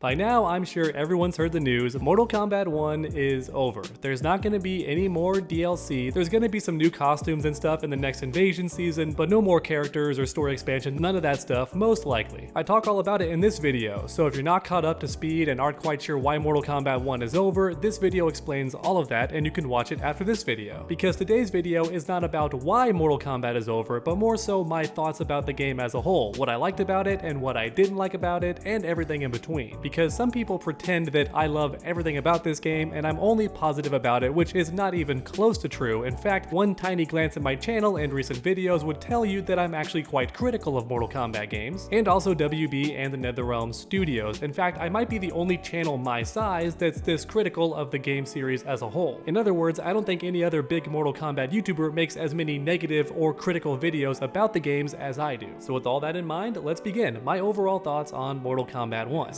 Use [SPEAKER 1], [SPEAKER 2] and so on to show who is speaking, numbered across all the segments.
[SPEAKER 1] By now, I'm sure everyone's heard the news. Mortal Kombat 1 is over. There's not going to be any more DLC. There's going to be some new costumes and stuff in the next Invasion season, but no more characters or story expansion, none of that stuff, most likely. I talk all about it in this video, so if you're not caught up to speed and aren't quite sure why Mortal Kombat 1 is over, this video explains all of that and you can watch it after this video. Because today's video is not about why Mortal Kombat is over, but more so my thoughts about the game as a whole, what I liked about it and what I didn't like about it, and everything in between. Because some people pretend that I love everything about this game and I'm only positive about it, which is not even close to true. In fact, one tiny glance at my channel and recent videos would tell you that I'm actually quite critical of Mortal Kombat games, and also WB and the NetherRealm studios. In fact, I might be the only channel my size that's this critical of the game series as a whole. In other words, I don't think any other big Mortal Kombat YouTuber makes as many negative or critical videos about the games as I do. So with all that in mind, let's begin my overall thoughts on Mortal Kombat 1.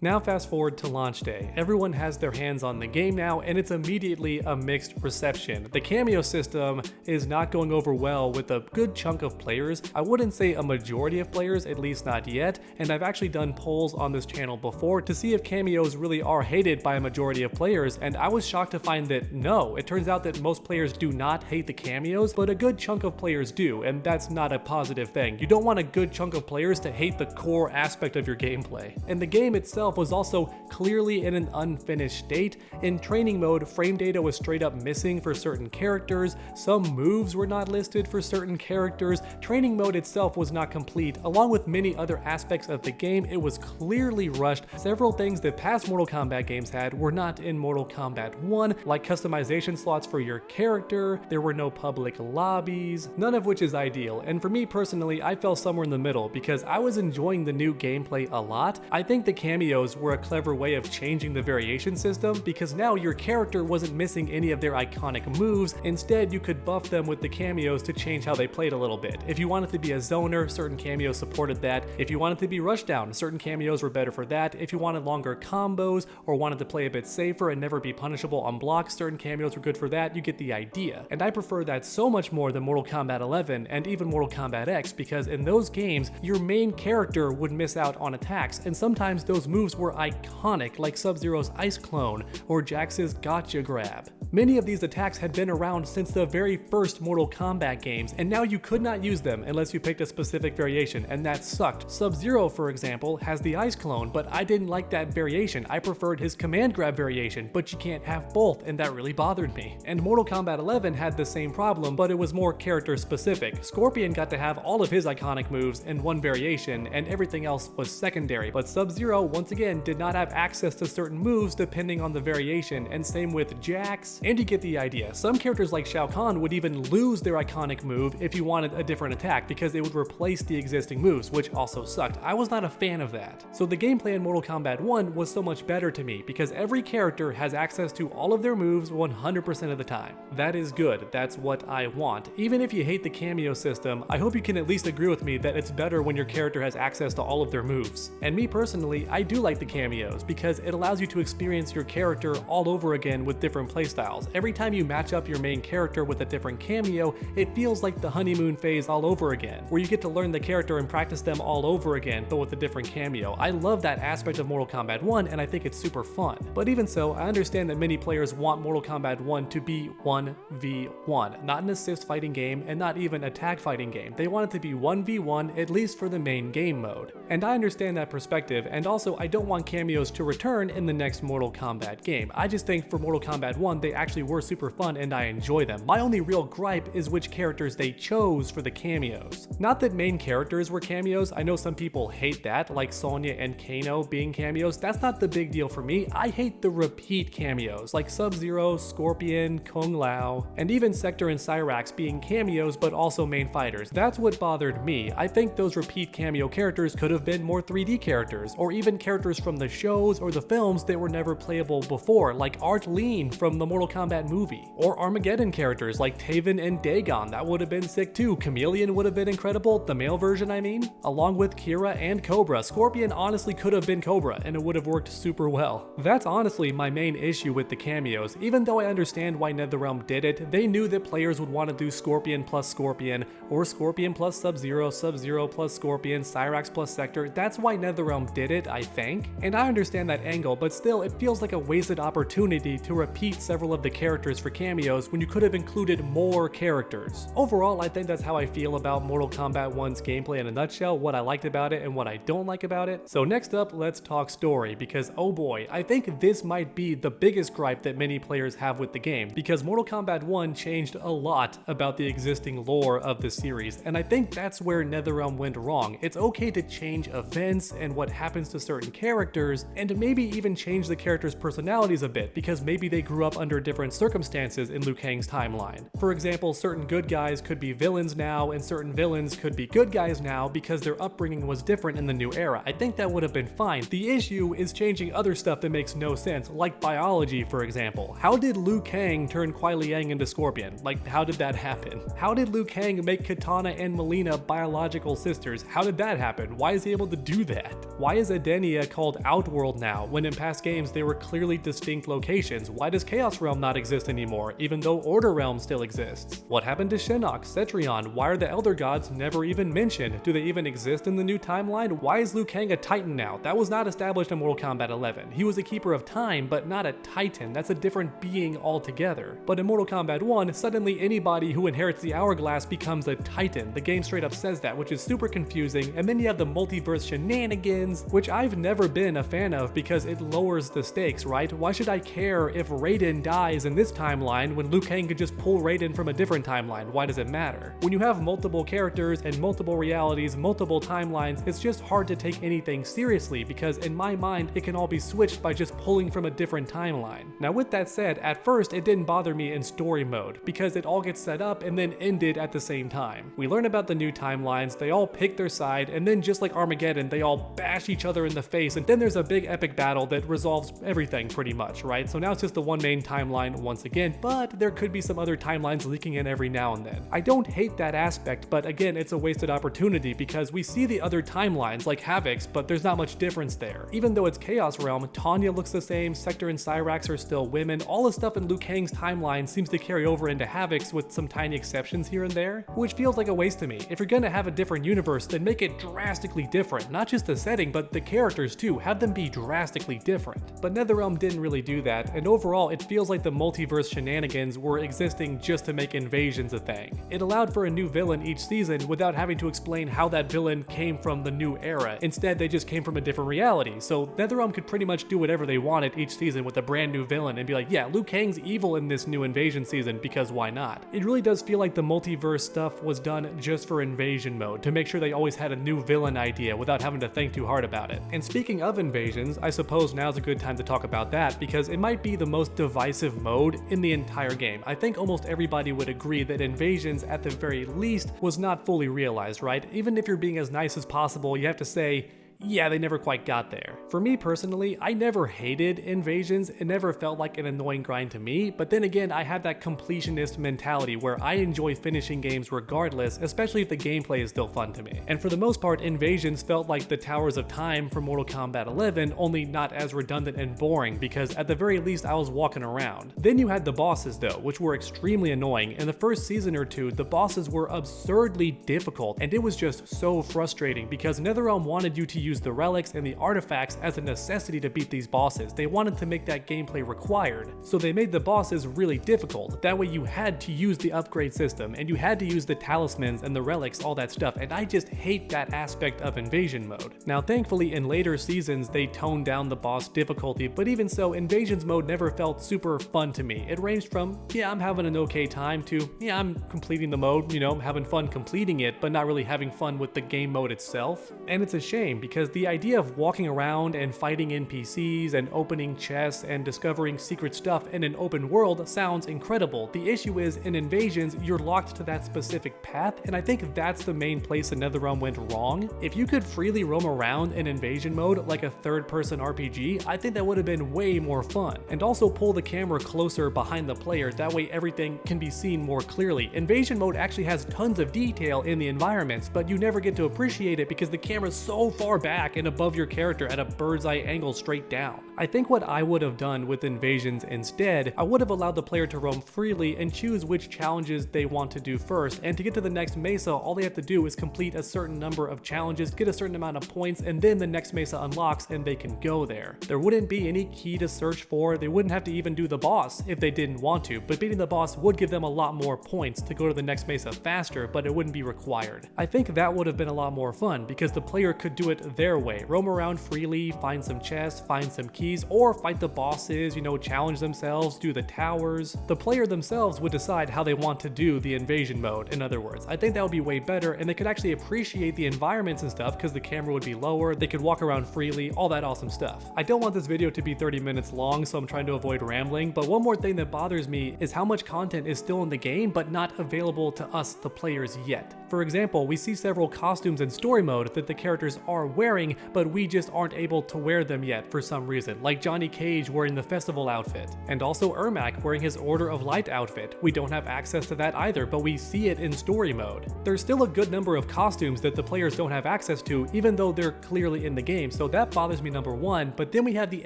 [SPEAKER 1] Now fast forward to launch day. Everyone has their hands on the game now and it's immediately a mixed reception. The cameo system is not going over well with a good chunk of players. I wouldn't say a majority of players, at least not yet, and I've actually done polls on this channel before to see if cameos really are hated by a majority of players, and I was shocked to find that no, it turns out that most players do not hate the cameos, but a good chunk of players do, and that's not a positive thing. You don't want a good chunk of players to hate the core aspect of your gameplay. And the game itself was also clearly in an unfinished state. In training mode, frame data was straight up missing for certain characters, some moves were not listed for certain characters, training mode itself was not complete, along with many other aspects of the game. It was clearly rushed. Several things that past Mortal Kombat games had were not in Mortal Kombat 1, like customization slots for your character, there were no public lobbies, none of which is ideal, and for me personally, I fell somewhere in the middle because I was enjoying the new gameplay a lot. I think the cameos were a clever way of changing the variation system because now your character wasn't missing any of their iconic moves. Instead, you could buff them with the cameos to change how they played a little bit. If you wanted to be a zoner, certain cameos supported that. If you wanted to be rushdown, certain cameos were better for that. If you wanted longer combos or wanted to play a bit safer and never be punishable on blocks, certain cameos were good for that. You get the idea. And I prefer that so much more than Mortal Kombat 11 and even Mortal Kombat X, because in those games, your main character would miss out on attacks, and sometimes those moves were iconic, like Sub-Zero's Ice Clone or Jax's Gotcha Grab. Many of these attacks had been around since the very first Mortal Kombat games, and now you could not use them unless you picked a specific variation, and that sucked. Sub-Zero, for example, has the Ice Clone, but I didn't like that variation. I preferred his Command Grab variation, but you can't have both, and that really bothered me. And Mortal Kombat 11 had the same problem, but it was more character specific. Scorpion got to have all of his iconic moves in one variation, and everything else was secondary, but Sub-Zero, once again, did not have access to certain moves depending on the variation, and same with Jax, and you get the idea. Some characters like Shao Kahn would even lose their iconic move if you wanted a different attack because it would replace the existing moves, which also sucked. I was not a fan of that. So the gameplay in Mortal Kombat 1 was so much better to me because every character has access to all of their moves 100% of the time. That is good, that's what I want. Even if you hate the cameo system, I hope you can at least agree with me that it's better when your character has access to all of their moves. And me personally, I do like the cameos because it allows you to experience your character all over again with different playstyles. Every time you match up your main character with a different cameo, it feels like the honeymoon phase all over again, where you get to learn the character and practice them all over again, but with a different cameo. I love that aspect of Mortal Kombat 1 and I think it's super fun. But even so, I understand that many players want Mortal Kombat 1 to be 1v1, not an assist fighting game and not even a tag fighting game. They want it to be 1v1, at least for the main game mode. And I understand that perspective, and also I don't want cameos to return in the next Mortal Kombat game. I just think for Mortal Kombat 1 they actually were super fun and I enjoy them. My only real gripe is which characters they chose for the cameos. Not that main characters were cameos, I know some people hate that, like Sonya and Kano being cameos. That's not the big deal for me. I hate the repeat cameos, like Sub-Zero, Scorpion, Kung Lao, and even Sector and Cyrax being cameos but also main fighters. That's what bothered me. I think those repeat cameo characters could have been more 3D characters, or even characters characters from the shows or the films that were never playable before, like Art Lean from the Mortal Kombat movie, or Armageddon characters like Taven and Dagon. That would have been sick too. Chameleon would have been incredible, the male version I mean, along with Kira and Cobra. Scorpion honestly could have been Cobra and it would have worked super well. That's honestly my main issue with the cameos. Even though I understand why NetherRealm did it, they knew that players would want to do Scorpion plus Scorpion, or Scorpion plus Sub-Zero, Sub-Zero plus Scorpion, Cyrax plus Sector. That's why NetherRealm did it, I think. And I understand that angle, but still it feels like a wasted opportunity to repeat several of the characters for cameos when you could have included more characters. Overall, I think that's how I feel about Mortal Kombat 1's gameplay in a nutshell, what I liked about it and what I don't like about it. So next up, let's talk story, because oh boy, I think this might be the biggest gripe that many players have with the game, because Mortal Kombat 1 changed a lot about the existing lore of the series, and I think that's where NetherRealm went wrong. It's okay to change events and what happens to certain characters, and maybe even change the characters' personalities a bit, because maybe they grew up under different circumstances in Liu Kang's timeline. For example, certain good guys could be villains now, and certain villains could be good guys now because their upbringing was different in the new era. I think that would have been fine. The issue is changing other stuff that makes no sense, like biology, for example. How did Liu Kang turn Kuai Liang into Scorpion? Like, how did that happen? How did Liu Kang make Kitana and Mileena biological sisters? How did that happen? Why is he able to do that? Why is Edenia called Outworld now, when in past games they were clearly distinct locations? Why does Chaos Realm not exist anymore, even though Order Realm still exists? What happened to Shinnok, Cetrion? Why are the Elder Gods never even mentioned? Do they even exist in the new timeline? Why is Liu Kang a Titan now? That was not established in Mortal Kombat 11. He was a Keeper of Time, but not a Titan. That's a different being altogether. But in Mortal Kombat 1, suddenly anybody who inherits the Hourglass becomes a Titan. The game straight up says that, which is super confusing, and then you have the multiverse shenanigans, which I've never been a fan of because it lowers the stakes, right? Why should I care if Raiden dies in this timeline when Liu Kang could just pull Raiden from a different timeline? Why does it matter? When you have multiple characters and multiple realities, multiple timelines, it's just hard to take anything seriously because in my mind, it can all be switched by just pulling from a different timeline. Now with that said, at first it didn't bother me in story mode because it all gets set up and then ended at the same time. We learn about the new timelines, they all pick their side, and then just like Armageddon, they all bash each other in the face, and then there's a big epic battle that resolves everything pretty much, right? So now it's just the one main timeline once again, but there could be some other timelines leaking in every now and then. I don't hate that aspect, but again, it's a wasted opportunity because we see the other timelines like Havoc's, but there's not much difference there. Even though it's Chaos Realm, Tanya looks the same, Sector and Cyrax are still women, all the stuff in Liu Kang's timeline seems to carry over into Havoc's with some tiny exceptions here and there, which feels like a waste to me. If you're gonna have a different universe, then make it drastically different. Not just the setting, but the characters too. Have them be drastically different. But NetherRealm didn't really do that, and overall it feels like the multiverse shenanigans were existing just to make invasions a thing. It allowed for a new villain each season without having to explain how that villain came from the new era. Instead, they just came from a different reality. So NetherRealm could pretty much do whatever they wanted each season with a brand new villain and be like, yeah, Liu Kang's evil in this new invasion season because why not? It really does feel like the multiverse stuff was done just for invasion mode, to make sure they always had a new villain idea without having to think too hard about it. And speaking of invasions, I suppose now's a good time to talk about that because it might be the most divisive mode in the entire game. I think almost everybody would agree that invasions at the very least was not fully realized, right? Even if you're being as nice as possible, you have to say, yeah, they never quite got there. For me personally, I never hated invasions. It never felt like an annoying grind to me, but then again, I have that completionist mentality where I enjoy finishing games regardless, especially if the gameplay is still fun to me. And for the most part, invasions felt like the Towers of Time from Mortal Kombat 11, only not as redundant and boring because at the very least I was walking around. Then you had the bosses though, which were extremely annoying. In the first season or two, the bosses were absurdly difficult and it was just so frustrating because NetherRealm wanted you to use the relics and the artifacts as a necessity to beat these bosses. They wanted to make that gameplay required, so they made the bosses really difficult. That way you had to use the upgrade system, and you had to use the talismans and the relics, all that stuff, and I just hate that aspect of invasion mode. Now thankfully in later seasons they toned down the boss difficulty, but even so, invasions mode never felt super fun to me. It ranged from, yeah, I'm having an okay time to, yeah, I'm completing the mode, you know, having fun completing it, but not really having fun with the game mode itself. And it's a shame because because the idea of walking around and fighting NPCs and opening chests and discovering secret stuff in an open world sounds incredible. The issue is, in Invasions, you're locked to that specific path, and I think that's the main place the NetherRealm went wrong. If you could freely roam around in Invasion mode like a third-person RPG, I think that would have been way more fun. And also pull the camera closer behind the player, that way everything can be seen more clearly. Invasion mode actually has tons of detail in the environments, but you never get to appreciate it because the camera's so far back and above your character at a bird's eye angle straight down. I think what I would have done with Invasions instead, I would have allowed the player to roam freely and choose which challenges they want to do first, and to get to the next mesa, all they have to do is complete a certain number of challenges, get a certain amount of points, and then the next mesa unlocks and they can go there. There wouldn't be any key to search for, they wouldn't have to even do the boss if they didn't want to, but beating the boss would give them a lot more points to go to the next mesa faster, but it wouldn't be required. I think that would have been a lot more fun because the player could do it their way, roam around freely, find some chests, find some keys, or fight the bosses, challenge themselves, do the towers. The player themselves would decide how they want to do the invasion mode, in other words. I think that would be way better, and they could actually appreciate the environments and stuff because the camera would be lower, they could walk around freely, all that awesome stuff. I don't want this video to be 30 minutes long, so I'm trying to avoid rambling, but one more thing that bothers me is how much content is still in the game but not available to us, the players, yet. For example, we see several costumes in story mode that the characters are wearing, but we just aren't able to wear them yet for some reason, like Johnny Cage wearing the festival outfit, and also Ermac wearing his Order of Light outfit. We don't have access to that either, but we see it in story mode. There's still a good number of costumes that the players don't have access to, even though they're clearly in the game, so that bothers me, number one. But then we have the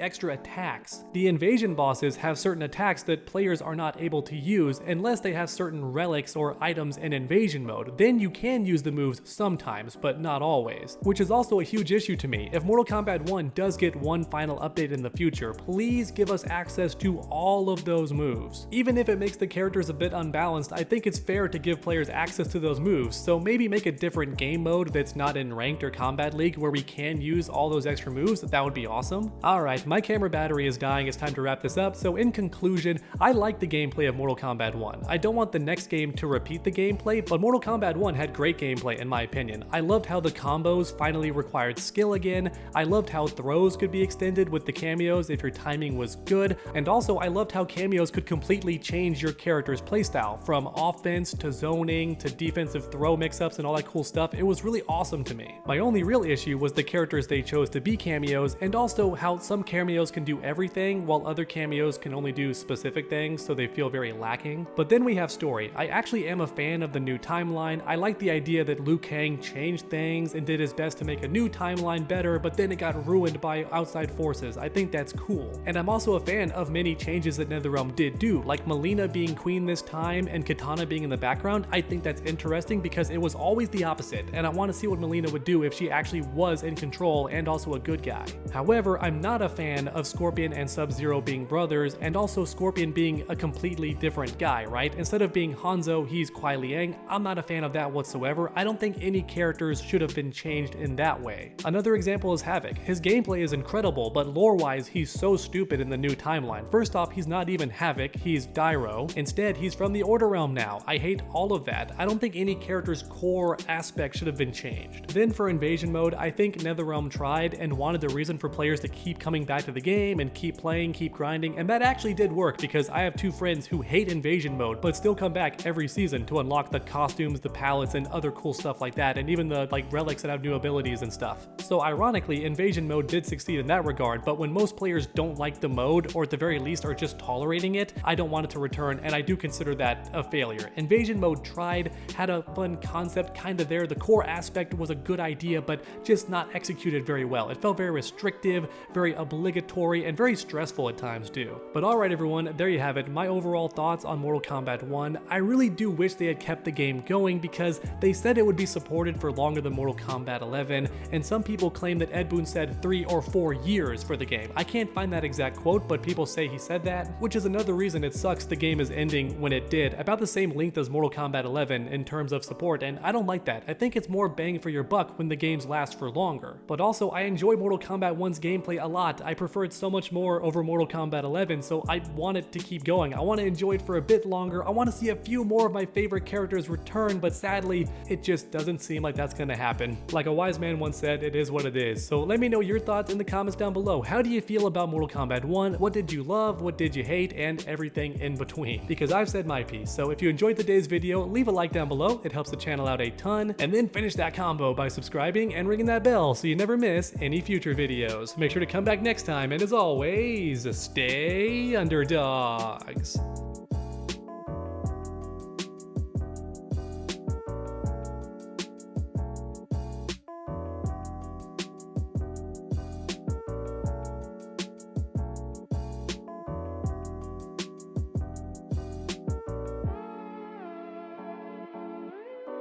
[SPEAKER 1] extra attacks. The invasion bosses have certain attacks that players are not able to use unless they have certain relics or items in invasion mode. Then you can use the moves sometimes, but not always, which is also a huge issue to me. If Mortal Kombat 1 does get one final update in the future, please give us access to all of those moves. Even if it makes the characters a bit unbalanced, I think it's fair to give players access to those moves, so maybe make a different game mode that's not in Ranked or Combat League where we can use all those extra moves. That would be awesome. Alright, my camera battery is dying, it's time to wrap this up, so in conclusion, I like the gameplay of Mortal Kombat 1. I don't want the next game to repeat the gameplay, but Mortal Kombat 1 had great gameplay in my opinion. I loved how the combos finally required skill again, I loved how throws could be extended with the cameos if your timing was good, and also I loved how cameos could completely change your character's playstyle, from offense to zoning to defensive throw mix-ups and all that cool stuff. It was really awesome to me. My only real issue was the characters they chose to be cameos, and also how some cameos can do everything while other cameos can only do specific things, so they feel very lacking. But then we have story. I actually am a fan of the new timeline. I like the idea that Liu Kang changed things and did his best to make a new timeline better, but then it got ruined by outside forces. I think that's cool. And I'm also a fan of many changes that NetherRealm did do, like Melina being queen this time and Kitana being in the background. I think that's interesting because it was always the opposite, and I want to see what Melina would do if she actually was in control and also a good guy. However, I'm not a fan of Scorpion and Sub-Zero being brothers, and also Scorpion being a completely different guy, right? Instead of being Hanzo, he's Kuai Liang. I'm not a fan of that whatsoever. I don't think any characters should have been changed in that way. Another example is Havoc. His gameplay is incredible, but lore-wise, he's so stupid in the new timeline. First off, he's not even Havoc, he's Dairo. Instead, he's from the Order Realm now. I hate all of that. I don't think any character's core aspect should have been changed. Then for invasion mode, I think NetherRealm tried and wanted a reason for players to keep coming back to the game and keep playing, keep grinding, and that actually did work because I have two friends who hate invasion mode but still come back every season to unlock the costumes, the palettes, and other cool stuff like that, and even the relics that have new abilities and stuff. So ironically, invasion mode did succeed in that regard, but when most players don't like the mode, or at the very least are just tolerating it, I don't want it to return, and I do consider that a failure. Invasion mode tried, had a fun concept kinda there, the core aspect was a good idea, but just not executed very well. It felt very restrictive, very obligatory, and very stressful at times too. But alright everyone, there you have it, my overall thoughts on Mortal Kombat 1. I really do wish they had kept the game going because they said it would be supported for longer than Mortal Kombat 11, and some people claim that Ed Boon said 3 or 4 years for the game. I can't find that exact quote, but people say he said that, which is another reason it sucks the game is ending when it did, about the same length as Mortal Kombat 11 in terms of support, and I don't like that. I think it's more bang for your buck when the games last for longer. But also, I enjoy Mortal Kombat 1's gameplay a lot. I prefer it so much more over Mortal Kombat 11, so I want it to keep going. I want to enjoy it for a bit longer. I want to see a few more of my favorite characters return, but sadly, it just doesn't seem like that's gonna happen. Like a wise man once said, but it is what it is. So let me know your thoughts in the comments down below. How do you feel about Mortal Kombat 1? What did you love? What did you hate? And everything in between. Because I've said my piece. So if you enjoyed today's video, leave a like down below. It helps the channel out a ton. And then finish that combo by subscribing and ringing that bell so you never miss any future videos. Make sure to come back next time, and as always, stay underdogs.